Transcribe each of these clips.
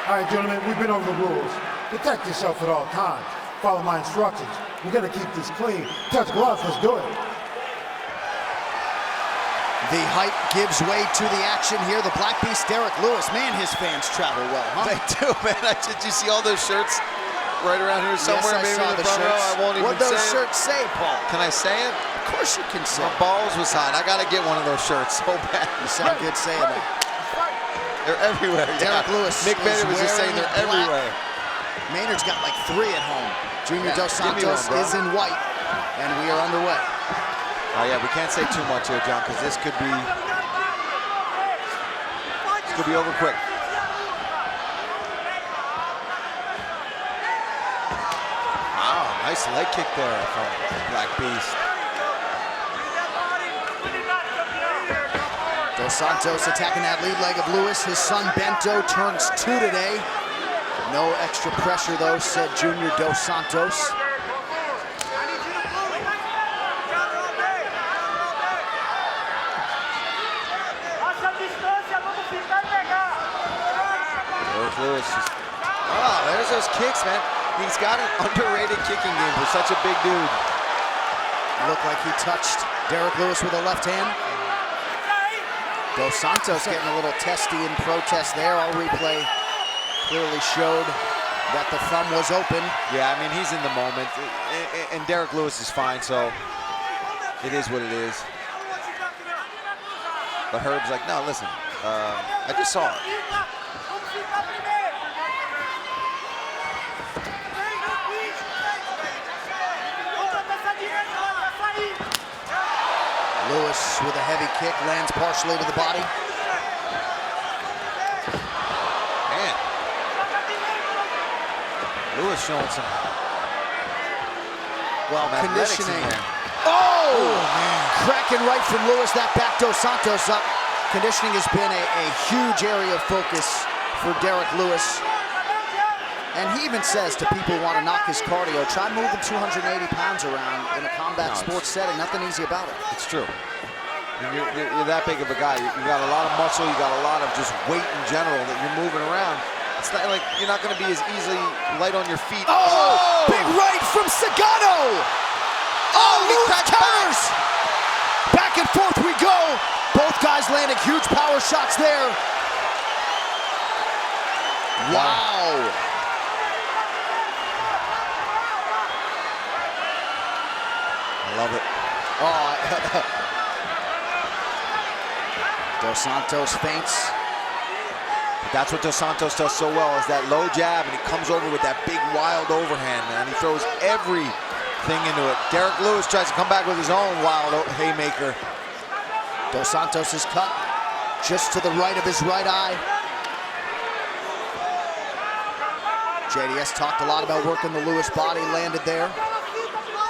All right, gentlemen, we've been over the rules. Protect yourself at all times. Follow my instructions. We're gonna keep this clean. Touch gloves, let's do it. The hype gives way to the action here. The Black Beast, Derrick Lewis. Man, his fans travel well, huh? They do, man. Did you see all those shirts right around here somewhere? Yes, I maybe saw in the the front row. shirts. I won't even What'd those say shirts say, Paul? Can I say it? Of course you can say My it. balls was hot. I gotta get one of those shirts so bad. You sound good saying that. They're everywhere. Derrick Lewis. Nick Maynard was just saying they're black. everywhere. Maynard's got like 3 at home. Junior Dos give me one, Santos bro. is in white, and we are underway. Oh yeah, we can't say too much here, John, because this could be over quick. Wow, nice leg kick there from Black Beast. Dos Santos attacking that lead leg of Lewis. His son Bento turns 2 today. No extra pressure though, said Junior Dos Santos. Derrick Lewis is, oh, there's those kicks, man. He's got an underrated kicking game for such a big dude. Looked like he touched Derrick Lewis with a left hand. Dos Santos getting a little testy in protest there. Our replay clearly showed that the thumb was open. Yeah, I mean, he's in the moment. And Derrick Lewis is fine, so it is what it is. But Herb's like, no, listen, I just saw it. Lewis with a heavy kick lands partially to the body. Man. Lewis showing some conditioning. Oh, man. Cracking right from Lewis, that back Dos Santos up. Conditioning has been a huge area of focus for Derrick Lewis. And he even says to people who want to knock his cardio, try moving 280 pounds around in a combat sports setting. Nothing easy about it. It's true. You're that big of a guy. You got a lot of muscle. You got a lot of just weight in general that you're moving around. It's not like you're not going to be as easily light on your feet. Oh! Big right from Sagano! Oh, Lewis counters! Back and forth we go. Both guys landing huge power shots there. Wow. I love it. Oh, Dos Santos feints. That's what Dos Santos does so well, is that low jab, and he comes over with that big wild overhand, man. He throws everything into it. Derrick Lewis tries to come back with his own wild haymaker. Dos Santos is cut just to the right of his right eye. JDS talked a lot about working the Lewis body, landed there.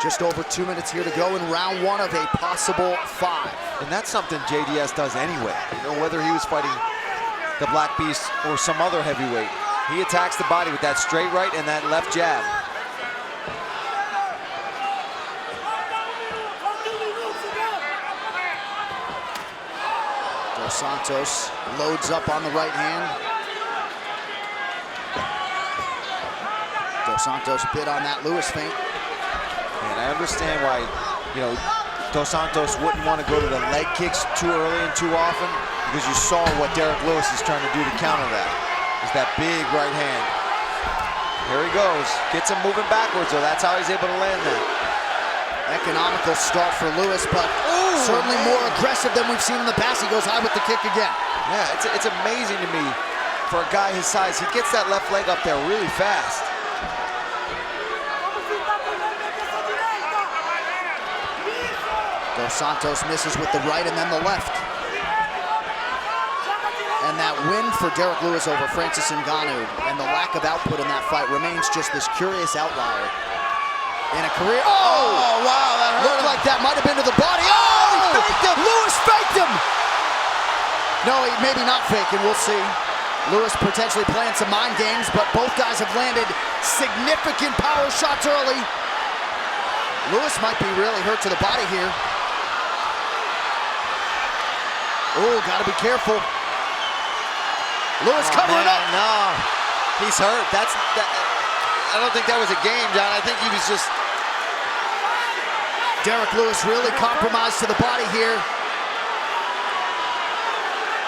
Just over 2 minutes here to go in round 1 of a possible 5. And that's something JDS does anyway. You know, whether he was fighting the Black Beast or some other heavyweight, he attacks the body with that straight right and that left jab. Dos Santos loads up on the right hand. Dos Santos bit on that Lewis feint. And I understand why, you know, Dos Santos wouldn't want to go to the leg kicks too early and too often, because you saw what Derrick Lewis is trying to do to counter that. Is that big right hand. Here he goes. Gets him moving backwards, so that's how he's able to land that. Economical start for Lewis, but certainly more aggressive than we've seen in the past. He goes high with the kick again. Yeah, it's amazing to me for a guy his size. He gets that left leg up there really fast. Dos Santos misses with the right and then the left. And that win for Derrick Lewis over Francis Ngannou and the lack of output in that fight remains just this curious outlier in a career. Oh, wow, that hurt looked him. like that might have been to the body. Oh, he faked him. Lewis faked him. No, he maybe not faking, we'll see. Lewis potentially playing some mind games, but both guys have landed significant power shots early. Lewis might be really hurt to the body here. Oh, gotta be careful. Lewis covering up. No. He's hurt. I don't think that was a game, John. I think he was just... Derrick Lewis really compromised to the body here.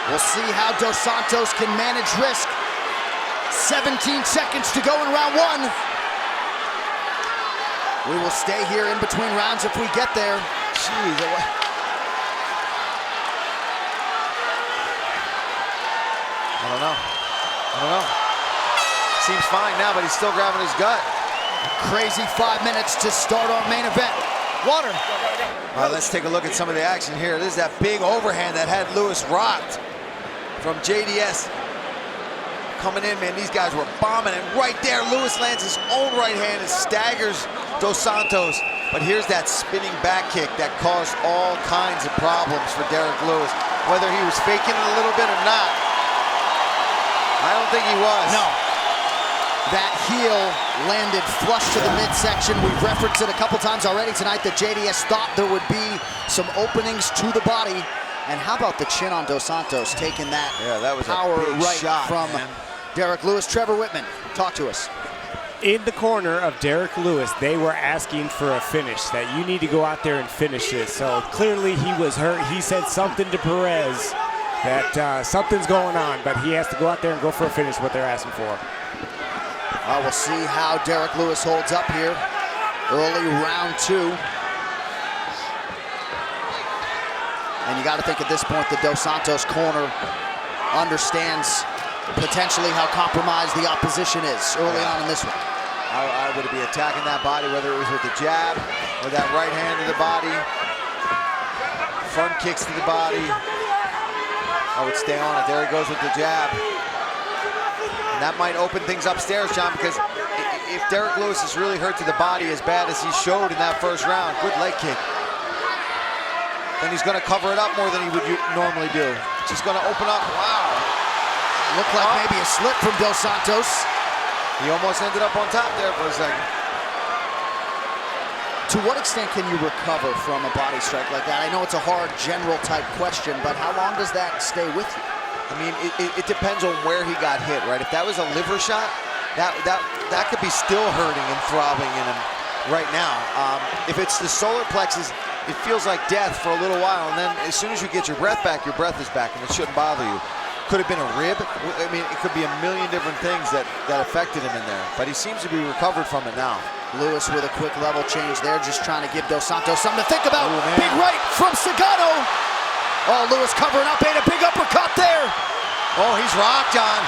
We'll see how Dos Santos can manage risk. 17 seconds to go in round one. We will stay here in between rounds if we get there. Jeez. I don't know. Seems fine now, but he's still grabbing his gut. Crazy 5 minutes to start our main event. Water. All right, let's take a look at some of the action here. This is that big overhand that had Lewis rocked from JDS. Coming in, man, these guys were bombing, and right there, Lewis lands his own right hand and staggers Dos Santos. But here's that spinning back kick that caused all kinds of problems for Derrick Lewis. Whether he was faking it a little bit or not, I don't think he was. No. That heel landed flush to the midsection. We've referenced it a couple times already tonight that JDS thought there would be some openings to the body. And how about the chin on Dos Santos taking that, that was power a big right shot, from Derrick Lewis. Trevor Whitman, talk to us. In the corner of Derrick Lewis, they were asking for a finish, that you need to go out there and finish this. So clearly he was hurt. He said something to Perez that something's going on, but he has to go out there and go for a finish, what they're asking for. We'll see how Derrick Lewis holds up here. Early round two. And you got to think at this point the Dos Santos corner understands potentially how compromised the opposition is early on in this one. I would be attacking that body, whether it was with the jab or that right hand to the body, front kicks to the body. I would stay on it. There he goes with the jab. And that might open things upstairs, John, because if Derrick Lewis is really hurt to the body as bad as he showed in that first round, good leg kick, then he's going to cover it up more than he would normally do. Just going to open up. Wow. Looked like maybe a slip from Dos Santos. He almost ended up on top there for a second. To what extent can you recover from a body strike like that? I know it's a hard general type question, but how long does that stay with you? I mean, it depends on where he got hit, right? If that was a liver shot, that could be still hurting and throbbing in him right now. If it's the solar plexus, it feels like death for a little while, and then as soon as you get your breath back is back, and it shouldn't bother you. Could have been a rib. I mean, it could be a million different things that affected him in there, but he seems to be recovered from it now. Lewis with a quick level change there, just trying to give Dos Santos something to think about. Ooh, big right from Sagano. Oh, Lewis covering up, ate a big uppercut there. Oh, he's rocked, John.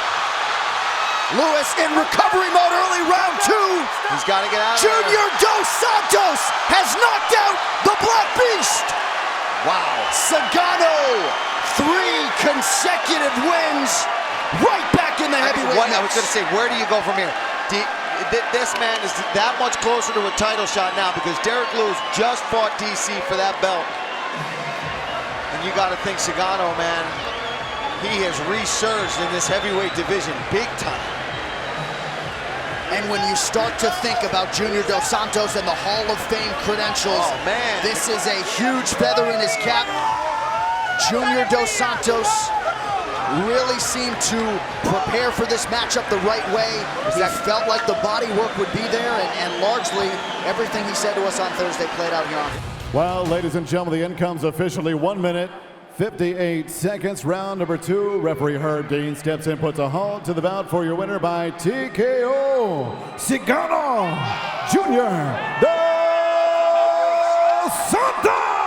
Lewis in recovery mode early round two. He's got to get out of there. Junior Dos Santos has knocked out the Black Beast. Wow. Sagano, 3 consecutive wins, right back in the heavyweight mix. I was going to say, where do you go from here? This man is that much closer to a title shot now because Derrick Lewis just fought DC for that belt. And you got to think Sagano, man, he has resurged in this heavyweight division big time. And when you start to think about Junior Dos Santos and the Hall of Fame credentials, oh, man, this is a huge feather in his cap. Junior Dos Santos really seemed to prepare for this matchup the right way. He felt like the body work would be there, and largely everything he said to us on Thursday played out here on. Well, ladies and gentlemen, the end comes officially 1 minute, 58 seconds, round number 2. Referee Herb Dean steps in, puts a halt to the bout for your winner by TKO, Sagano Junior Dos Santos!